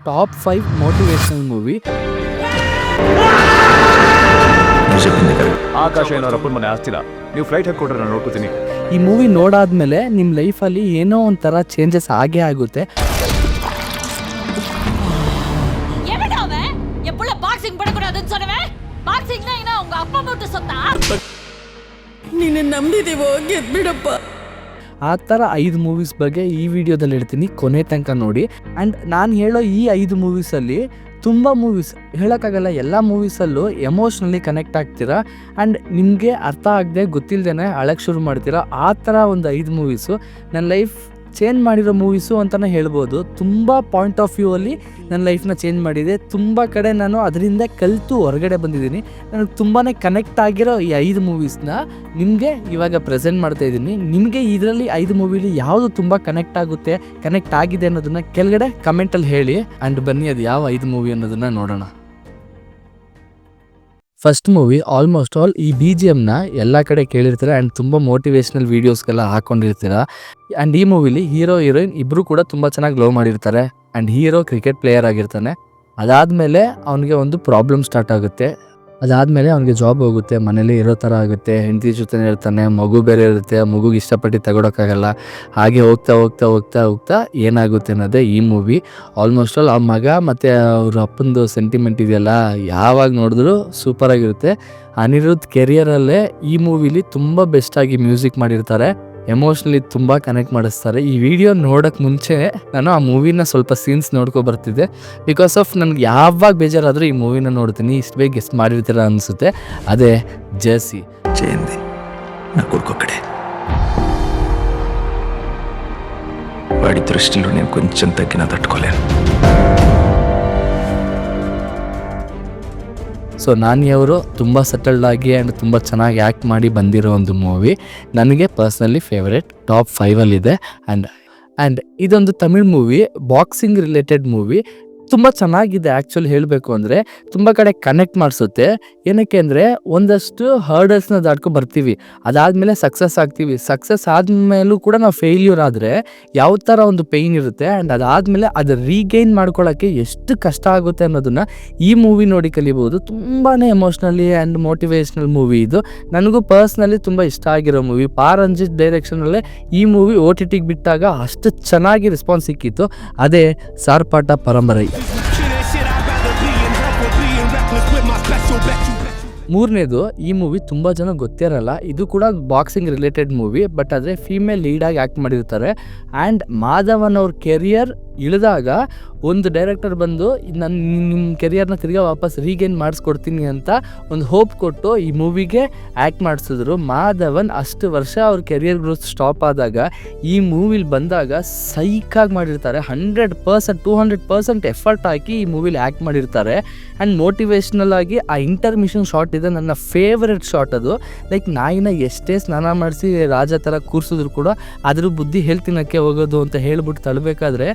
Top 5 motivational movie. ಆಕಾಶ ಏನೋ ಅಪ್ಪನ ಮನೆ ಆಸ್ತಿಲ್ಲ, ನೀವು ಫ್ಲೈಟ್ ಹಾಕೊಟ್ರೆ ನಾನು ನೋಡ್ಕೋತೀನಿ. ಈ ಮೂವಿ ನೋಡಾದ್ಮೇಲೆ ನಿಮ್ಮ ಲೈಫಲ್ಲಿ ಏನೋ ಒಂಥರ ಚೇಂಜಸ್ ಆಗೇ ಆಗುತ್ತೆ. ನೀನು ನಂಬಿದೀವೋ ಗೆದ್ಬಿಡಪ್ಪ. ಆ ಥರ 5 ಮೂವೀಸ್ ಬಗ್ಗೆ ಈ ವಿಡಿಯೋದಲ್ಲಿ ಹೇಳ್ತೀನಿ, ಕೊನೆ ತನಕ ನೋಡಿ. ಆ್ಯಂಡ್ ನಾನು ಹೇಳೋ ಈ 5 ಮೂವೀಸಲ್ಲಿ ತುಂಬ ಮೂವೀಸ್ ಹೇಳೋಕ್ಕಾಗಲ್ಲ, ಎಲ್ಲ ಮೂವೀಸಲ್ಲೂ ಎಮೋಷ್ನಲಿ ಕನೆಕ್ಟ್ ಆಗ್ತೀರಾ. ಆ್ಯಂಡ್ ನಿಮಗೆ ಅರ್ಥ ಆಗದೆ ಗೊತ್ತಿಲ್ಲದೇ ಅಳಕ್ಕೆ ಶುರು ಮಾಡ್ತೀರಾ. ಆ ಥರ ಒಂದು 5 ಮೂವೀಸು ನನ್ನ ಲೈಫ್ ಚೇಂಜ್ ಮಾಡಿರೋ ಮೂವೀಸು ಅಂತಲೇ ಹೇಳ್ಬೋದು. ತುಂಬ ಪಾಯಿಂಟ್ ಆಫ್ ವ್ಯೂ ಅಲ್ಲಿ ನನ್ನ ಲೈಫ್ನ ಚೇಂಜ್ ಮಾಡಿದೆ. ತುಂಬ ಕಡೆ ನಾನು ಅದರಿಂದ ಕಲಿತು ಹೊರಗಡೆ ಬಂದಿದ್ದೀನಿ. ನನಗೆ ತುಂಬಾ ಕನೆಕ್ಟ್ ಆಗಿರೋ ಈ 5 ಮೂವೀಸ್ನ ನಿಮಗೆ ಇವಾಗ ಪ್ರೆಸೆಂಟ್ ಮಾಡ್ತಾ ಇದ್ದೀನಿ. ನಿಮಗೆ ಇದರಲ್ಲಿ 5 ಮೂವಿಲಿ ಯಾವುದು ತುಂಬ ಕನೆಕ್ಟ್ ಆಗಿದೆ ಅನ್ನೋದನ್ನು ಕೆಳಗಡೆ ಕಮೆಂಟಲ್ಲಿ ಹೇಳಿ. ಆ್ಯಂಡ್ ಬನ್ನಿ ಅದು ಯಾವ 5 ಮೂವಿ ಅನ್ನೋದನ್ನು ನೋಡೋಣ. ಫಸ್ಟ್ ಮೂವಿ ಆಲ್ಮೋಸ್ಟ್ ಆಲ್ ಈ BGMನ ಎಲ್ಲ ಕಡೆ ಕೇಳಿರ್ತೀರ ಆ್ಯಂಡ್ ತುಂಬ ಮೋಟಿವೇಶ್ನಲ್ ವೀಡಿಯೋಸ್ಗೆಲ್ಲ ಹಾಕ್ಕೊಂಡಿರ್ತೀರ. ಆ್ಯಂಡ್ ಈ ಮೂವಿಲಿ ಹೀರೋ ಹೀರೋಯಿನ್ ಇಬ್ಬರು ಕೂಡ ತುಂಬ ಚೆನ್ನಾಗಿ ಲವ್ ಮಾಡಿರ್ತಾರೆ. ಆ್ಯಂಡ್ ಹೀರೋ ಕ್ರಿಕೆಟ್ ಪ್ಲೇಯರ್ ಆಗಿರ್ತಾನೆ. ಅದಾದಮೇಲೆ ಅವನಿಗೆ ಒಂದು ಪ್ರಾಬ್ಲಮ್ ಸ್ಟಾರ್ಟ್ ಆಗುತ್ತೆ. ಅದಾದಮೇಲೆ ಅವನಿಗೆ ಜಾಬ್ ಹೋಗುತ್ತೆ, ಮನೇಲಿ ಇರೋ ಥರ ಆಗುತ್ತೆ, ಹೆಂಡತಿ ಜೊತೆ ಇರ್ತಾನೆ, ಮಗು ಬೇರೆ ಇರುತ್ತೆ, ಮಗುಗೆ ಇಷ್ಟಪಟ್ಟು ತಗೊಳಕ್ಕಾಗಲ್ಲ. ಹಾಗೆ ಹೋಗ್ತಾ ಏನಾಗುತ್ತೆ ಅನ್ನೋದೇ ಈ ಮೂವಿ. ಆಲ್ಮೋಸ್ಟ್ ಆಲ್ ಆ ಮಗ ಮತ್ತು ಅವ್ರ ಅಪ್ಪಂದು ಸೆಂಟಿಮೆಂಟ್ ಇದೆಯಲ್ಲ, ಯಾವಾಗ ನೋಡಿದ್ರು ಸೂಪರಾಗಿರುತ್ತೆ. ಅನಿರುದ್ಧ್ ಕೆರಿಯರಲ್ಲೇ ಈ ಮೂವಿಲಿ ತುಂಬ ಬೆಸ್ಟಾಗಿ ಮ್ಯೂಸಿಕ್ ಮಾಡಿರ್ತಾರೆ. ಎಮೋಷ್ನಲಿ ತುಂಬ ಕನೆಕ್ಟ್ ಮಾಡಿಸ್ತಾರೆ. ಈ ವಿಡಿಯೋ ನೋಡೋಕ್ಕೆ ಮುಂಚೆ ನಾನು ಆ ಮೂವಿನ ಸ್ವಲ್ಪ ಸೀನ್ಸ್ ನೋಡ್ಕೊಬರ್ತಿದ್ದೆ. ಬಿಕಾಸ್ ಆಫ್ ನನಗೆ ಯಾವಾಗ ಬೇಜಾರಾದರೂ ಈ ಮೂವಿನ ನೋಡ್ತೀನಿ. ಇಷ್ಟು ಬೇಗ ಗೆಸ್ಟ್ ಮಾಡಿರ್ತೀರ ಅನಿಸುತ್ತೆ. ಅದೇ ಜೇಸಿ చేయింది నా కొడుకొక్కడే. వాడి దృష్టిలో నేను కొంచెం తగ్గినా తట్టుకోలేను. ಸೊ ನಾನಿಯವರು ತುಂಬ ಸೆಟಲ್ಡ್ ಆಗಿ ಆ್ಯಂಡ್ ತುಂಬ ಚೆನ್ನಾಗಿ ಆ್ಯಕ್ಟ್ ಮಾಡಿ ಬಂದಿರೋ ಒಂದು ಮೂವಿ. ನನಗೆ ಪರ್ಸ್ನಲಿ ಫೇವರೇಟ್ ಟಾಪ್ 5ಅಲ್ಲಿದೆ. ಆ್ಯಂಡ್ ಇದೊಂದು Tamil movie, boxing related movie. ತುಂಬ ಚೆನ್ನಾಗಿದೆ. ಆ್ಯಕ್ಚುಲಿ ಹೇಳಬೇಕು ಅಂದರೆ ತುಂಬ ಕಡೆ ಕನೆಕ್ಟ್ ಮಾಡಿಸುತ್ತೆ. ಏನಕ್ಕೆ ಅಂದರೆ ಒಂದಷ್ಟು ಹರ್ಡಲ್ಸ್ನ ದಾಟ್ಕೊ ಬರ್ತೀವಿ, ಅದಾದಮೇಲೆ ಸಕ್ಸಸ್ ಆಗ್ತೀವಿ. ಸಕ್ಸಸ್ ಆದಮೇಲೂ ಕೂಡ ನಾವು ಫೇಲ್ಯೂರ್ ಆದರೆ ಯಾವ ಥರ ಒಂದು ಪೇಯ್ನ್ ಇರುತ್ತೆ. ಆ್ಯಂಡ್ ಅದಾದಮೇಲೆ ಅದು ರೀಗೈನ್ ಮಾಡ್ಕೊಳ್ಳೋಕ್ಕೆ ಎಷ್ಟು ಕಷ್ಟ ಆಗುತ್ತೆ ಅನ್ನೋದನ್ನು ಈ ಮೂವಿ ನೋಡಿ ಕಲಿಬೋದು. ತುಂಬಾ ಎಮೋಷ್ನಲಿ ಆ್ಯಂಡ್ ಮೋಟಿವೇಶ್ನಲ್ ಮೂವಿ ಇದು. ನನಗೂ ಪರ್ಸ್ನಲಿ ತುಂಬ ಇಷ್ಟ ಆಗಿರೋ ಮೂವಿ. ರಂಜಿತ್ ಡೈರೆಕ್ಷನಲ್ಲೇ ಈ ಮೂವಿ OTTಗೆ ಬಿಟ್ಟಾಗ ಅಷ್ಟು ಚೆನ್ನಾಗಿ ರೆಸ್ಪಾನ್ಸ್ ಸಿಕ್ಕಿತ್ತು. ಅದೇ ಸಾರ್ಪಾಟ ಪರಂಪರೆ. ಮೂರನೇದು, ಈ ಮೂವಿ ತುಂಬ ಜನ ಗೊತ್ತಿರಲ್ಲ. ಇದು ಕೂಡ ಬಾಕ್ಸಿಂಗ್ ರಿಲೇಟೆಡ್ ಮೂವಿ, ಬಟ್ ಆದರೆ ಫೀಮೇಲ್ ಲೀಡಾಗಿ ಆ್ಯಕ್ಟ್ ಮಾಡಿರ್ತಾರೆ. ಆ್ಯಂಡ್ ಮಾಧವನ್ ಅವ್ರ ಕೆರಿಯರ್ ಇಳಿದಾಗ ಒಂದು ಡೈರೆಕ್ಟರ್ ಬಂದು ನಿಮ್ಮ ಕೆರಿಯರ್ನ ತಿರ್ಗಾ ವಾಪಸ್ ರೀಗೇನ್ ಮಾಡಿಸ್ಕೊಡ್ತೀನಿ ಅಂತ ಒಂದು ಹೋಪ್ ಕೊಟ್ಟು ಈ ಮೂವಿಗೆ ಆ್ಯಕ್ಟ್ ಮಾಡಿಸಿದ್ರು. ಮಾಧವನ್ ಅಷ್ಟು ವರ್ಷ ಅವ್ರ ಕೆರಿಯರ್ ಗ್ರೋತ್ ಸ್ಟಾಪ್ ಆದಾಗ ಈ ಮೂವಿಲಿ ಬಂದಾಗ ಸೈಕಾಗಿ ಮಾಡಿರ್ತಾರೆ. 100% 200% ಎಫರ್ಟ್ ಹಾಕಿ ಈ ಮೂವಿಲಿ ಆ್ಯಕ್ಟ್ ಮಾಡಿರ್ತಾರೆ. ಆ್ಯಂಡ್ ಮೋಟಿವೇಶ್ನಲ್ ಆಗಿ ಆ ಇಂಟರ್ಮಿಷನ್ ಶಾಟ್ ಇದೆ ನನ್ನ ಫೇವರೆಟ್ ಶಾಟ್. ಅದು ಲೈಕ್ ನಾಯಿನ ಎಷ್ಟೇ ಸ್ನಾನ ಮಾಡಿಸಿ ರಾಜ ಥರ ಕೂರಿಸಿದ್ರು ಕೂಡ ಅದ್ರ ಬುದ್ಧಿ ಹೇಳ್ತಿನಕ್ಕೆ ಹೋಗೋದು ಅಂತ ಹೇಳ್ಬಿಟ್ಟು ತಳ್ಳಬೇಕಾದ್ರೆ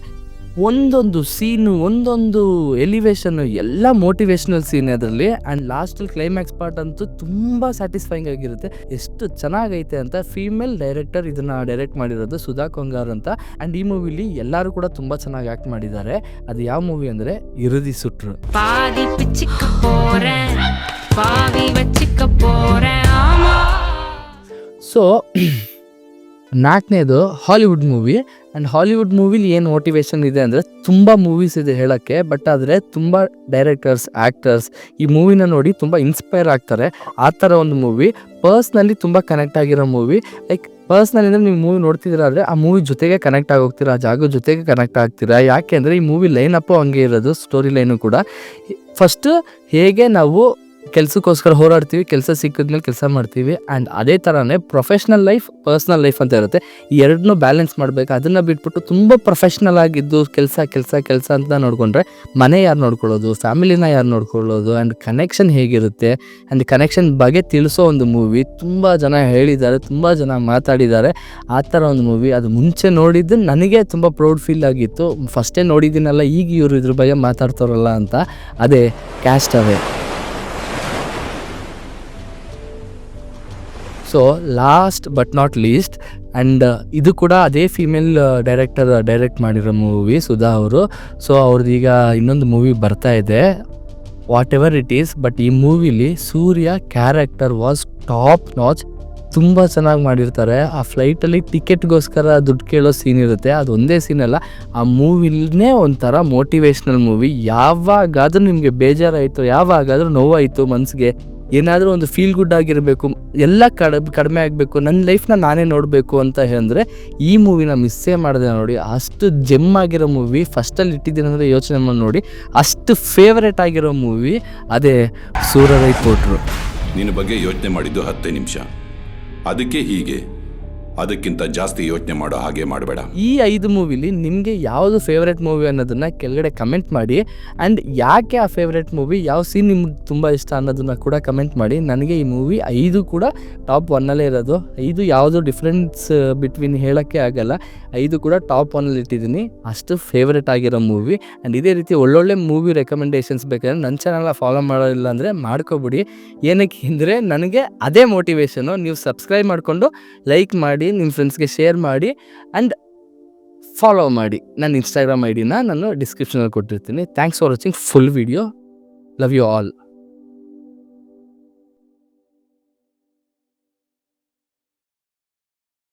ಒಂದೊಂದು ಸೀನು, ಒಂದೊಂದು ಎಲಿವೇಶನ್ನು ಎಲ್ಲ ಮೋಟಿವೇಶ್ನಲ್ ಸೀನ್ ಅದರಲ್ಲಿ. ಆ್ಯಂಡ್ ಲಾಸ್ಟಲ್ಲಿ ಕ್ಲೈಮ್ಯಾಕ್ಸ್ ಪಾರ್ಟ್ ಅಂತೂ ತುಂಬ ಸ್ಯಾಟಿಸ್ಫೈಯಿಂಗ್ ಆಗಿರುತ್ತೆ. ಎಷ್ಟು ಚೆನ್ನಾಗೈತೆ ಅಂತ. ಫೀಮೇಲ್ ಡೈರೆಕ್ಟರ್ ಇದನ್ನು ಡೈರೆಕ್ಟ್ ಮಾಡಿರೋದು ಸುಧಾ ಕೊಂಗಾರ್ ಅಂತ. ಆ್ಯಂಡ್ ಈ ಮೂವಿಲಿ ಎಲ್ಲರೂ ಕೂಡ ತುಂಬ ಚೆನ್ನಾಗಿ ಆ್ಯಕ್ಟ್ ಮಾಡಿದ್ದಾರೆ. ಅದು ಯಾವ ಮೂವಿ ಅಂದರೆ ಇರುದಿ ಸುಟ್ರು. ಸೊ ನಾಲ್ಕನೇದು ಹಾಲಿವುಡ್ ಮೂವಿ. ಆ್ಯಂಡ್ ಹಾಲಿವುಡ್ ಮೂವಿಲಿ ಏನು ಮೋಟಿವೇಶನ್ ಇದೆ ಅಂದರೆ ತುಂಬ ಮೂವೀಸ್ ಇದೆ ಹೇಳೋಕ್ಕೆ, ಬಟ್ ಆದರೆ ತುಂಬ ಡೈರೆಕ್ಟರ್ಸ್, ಆ್ಯಕ್ಟರ್ಸ್ ಈ ಮೂವಿನ ನೋಡಿ ತುಂಬ ಇನ್ಸ್ಪೈರ್ ಆಗ್ತಾರೆ. ಆ ಥರ ಒಂದು ಮೂವಿ. ಪರ್ಸ್ನಲಿ ತುಂಬ ಕನೆಕ್ಟ್ ಆಗಿರೋ ಮೂವಿ. ಲೈಕ್ ಪರ್ಸ್ನಲಿ ಅಂದರೆ ನೀವು ಮೂವಿ ನೋಡ್ತಿದ್ದೀರಾ ಅಂದರೆ ಆ ಮೂವಿ ಜೊತೆಗೆ ಕನೆಕ್ಟ್ ಆಗೋಗ್ತೀರಾ, ಆ ಜಾಗದ ಜೊತೆಗೆ ಕನೆಕ್ಟ್ ಆಗ್ತೀರಾ. ಯಾಕೆ ಅಂದರೆ ಈ ಮೂವಿ ಲೈನಪ್ಪು ಹಂಗೆ ಇರೋದು, ಸ್ಟೋರಿ ಲೈನು ಕೂಡ. ಫಸ್ಟು ಹೇಗೆ ನಾವು ಕೆಲಸಕ್ಕೋಸ್ಕರ ಹೋರಾಡ್ತೀವಿ, ಕೆಲಸ ಸಿಕ್ಕಿದ್ಮೇಲೆ ಕೆಲಸ ಮಾಡ್ತೀವಿ. ಆ್ಯಂಡ್ ಅದೇ ಥರನೇ ಪ್ರೊಫೆಷ್ನಲ್ ಲೈಫ್, ಪರ್ಸ್ನಲ್ ಲೈಫ್ ಅಂತ ಇರುತ್ತೆ. ಈ ಎರಡನ್ನೂ ಬ್ಯಾಲೆನ್ಸ್ ಮಾಡಬೇಕು. ಅದನ್ನು ಬಿಟ್ಬಿಟ್ಟು ತುಂಬ ಪ್ರೊಫೆಷ್ನಲ್ ಆಗಿದ್ದು ಕೆಲಸ ಅಂತ ನೋಡಿಕೊಂಡ್ರೆ ಮನೆ ಯಾರು ನೋಡ್ಕೊಳ್ಳೋದು, ಫ್ಯಾಮಿಲಿನ ಯಾರು ನೋಡ್ಕೊಳ್ಳೋದು, ಆ್ಯಂಡ್ ಕನೆಕ್ಷನ್ ಹೇಗಿರುತ್ತೆ ಆ್ಯಂಡ್ ಕನೆಕ್ಷನ್ ಬಗ್ಗೆ ತಿಳಿಸೋ ಒಂದು ಮೂವಿ. ತುಂಬ ಜನ ಹೇಳಿದ್ದಾರೆ, ತುಂಬ ಜನ ಮಾತಾಡಿದ್ದಾರೆ. ಆ ಥರ ಒಂದು ಮೂವಿ. ಅದು ಮುಂಚೆ ನೋಡಿದ್ದು ನನಗೆ ತುಂಬ ಪ್ರೌಡ್ ಫೀಲ್ ಆಗಿತ್ತು. ಫಸ್ಟೇ ನೋಡಿದ್ದೀನಲ್ಲ, ಈಗ ಇವರು ಇದ್ರ ಬಗ್ಗೆ ಮಾತಾಡ್ತಾರಲ್ಲ ಅಂತ. ಅದೇ caste away. So last but not least and ಇದು ಕೂಡ ಅದೇ ಫೀಮೇಲ್ ಡೈರೆಕ್ಟ್ ಮಾಡಿರೋ ಮೂವಿ ಸುಧಾ ಅವರು. ಸೊ ಅವ್ರದ್ದೀಗ ಇನ್ನೊಂದು ಮೂವಿ ಬರ್ತಾ ಇದೆ, what ever it is. But ಈ ಮೂವಿಲಿ ಸೂರ್ಯ ಕ್ಯಾರೆಕ್ಟರ್ ವಾಸ್ ಟಾಪ್ ನಾಚ್. ತುಂಬ ಚೆನ್ನಾಗಿ ಮಾಡಿರ್ತಾರೆ. ಆ ಫ್ಲೈಟಲ್ಲಿ ಟಿಕೆಟ್ಗೋಸ್ಕರ ದುಡ್ಡು ಕೇಳೋ ಸೀನ್ ಇರುತ್ತೆ, ಅದು ಒಂದೇ ಸೀನ್ ಅಲ್ಲ, ಆ ಮೂವಿನೇ ಒಂಥರ ಮೋಟಿವೇಶ್ನಲ್ ಮೂವಿ. ಯಾವಾಗಾದರೂ ನಿಮಗೆ ಬೇಜಾರಾಯಿತು, ಯಾವಾಗಾದರೂ ನೋವಾಯಿತು ಮನಸ್ಸಿಗೆ, ಏನಾದರೂ ಒಂದು ಫೀಲ್ ಗುಡ್ ಆಗಿರಬೇಕು, ಎಲ್ಲ ಕಡಿಮೆ ಆಗಬೇಕು, ನನ್ನ ಲೈಫ್ನ ನಾನೇ ನೋಡಬೇಕು ಅಂತ ಹೇಳಿದ್ರೆ ಈ ಮೂವಿನ ಮಿಸ್ಸೇ ಮಾಡಿದೆ ನೋಡಿ. ಅಷ್ಟು ಜೆಮ್ ಆಗಿರೋ ಮೂವಿ, ಫಸ್ಟಲ್ಲಿ ಇಟ್ಟಿದ್ದೀನಿ ಅಂದರೆ ಯೋಚನೆ ಮಾಡಿ ನೋಡಿ, ಅಷ್ಟು ಫೇವ್ರೇಟ್ ಆಗಿರೋ ಮೂವಿ ಅದೇ ಸೂರರೈ ಕೊಟ್ರು. ನಿನ್ನ ಬಗ್ಗೆ ಯೋಚನೆ ಮಾಡಿದ್ದು 10 ನಿಮಿಷ, ಅದಕ್ಕೆ ಹೀಗೆ. ಅದಕ್ಕಿಂತ ಜಾಸ್ತಿ ಯೋಚನೆ ಮಾಡೋ ಹಾಗೆ ಮಾಡಬೇಡ. ಈ 5 ಮೂವಿಲಿ ನಿಮಗೆ ಯಾವುದು ಫೇವ್ರೇಟ್ ಮೂವಿ ಅನ್ನೋದನ್ನು ಕೆಳಗಡೆ ಕಮೆಂಟ್ ಮಾಡಿ. ಆ್ಯಂಡ್ ಯಾಕೆ ಆ ಫೇವ್ರೇಟ್ ಮೂವಿ, ಯಾವ ಸೀನ್ ನಿಮ್ಗೆ ತುಂಬ ಇಷ್ಟ ಅನ್ನೋದನ್ನು ಕೂಡ ಕಮೆಂಟ್ ಮಾಡಿ. ನನಗೆ ಈ ಮೂವಿ 5 ಕೂಡ ಟಾಪ್ 1ಅಲ್ಲೇ ಇರೋದು. 5 ಯಾವುದು ಡಿಫ್ರೆನ್ಸ್ ಬಿಟ್ವೀನ್ ಹೇಳೋಕ್ಕೆ ಆಗಲ್ಲ, 5 ಕೂಡ ಟಾಪ್ 1ಅಲ್ಲಿ ಇಟ್ಟಿದ್ದೀನಿ. ಅಷ್ಟು ಫೇವ್ರೇಟ್ ಆಗಿರೋ ಮೂವಿ. ಆ್ಯಂಡ್ ಇದೇ ರೀತಿ ಒಳ್ಳೊಳ್ಳೆ ಮೂವಿ ರೆಕಮೆಂಡೇಷನ್ಸ್ ಬೇಕಾದ್ರೆ ನನ್ನ ಚಾನಲ್ನ ಫಾಲೋ ಮಾಡೋದಿಲ್ಲ ಅಂದರೆ ಮಾಡ್ಕೊಬಿಡಿ. ಏನಕ್ಕೆ ಅಂದರೆ ನನಗೆ ಅದೇ ಮೋಟಿವೇಶನು. ನೀವು ಸಬ್ಸ್ಕ್ರೈಬ್ ಮಾಡಿಕೊಂಡು ಲೈಕ್ ಮಾಡಿ, ನಿಮ್ಮ ಫ್ರೆಂಡ್ಸ್ಗೆ ಶೇರ್ ಮಾಡಿ ಆ್ಯಂಡ್ ಫಾಲೋ ಮಾಡಿ. ನನ್ನ ಇನ್ಸ್ಟಾಗ್ರಾಮ್ ಐಡಿನ ನಾನು ಡಿಸ್ಕ್ರಿಪ್ಷನಲ್ಲಿ ಕೊಟ್ಟಿರ್ತೀನಿ. Thanks for watching full video. Love you all.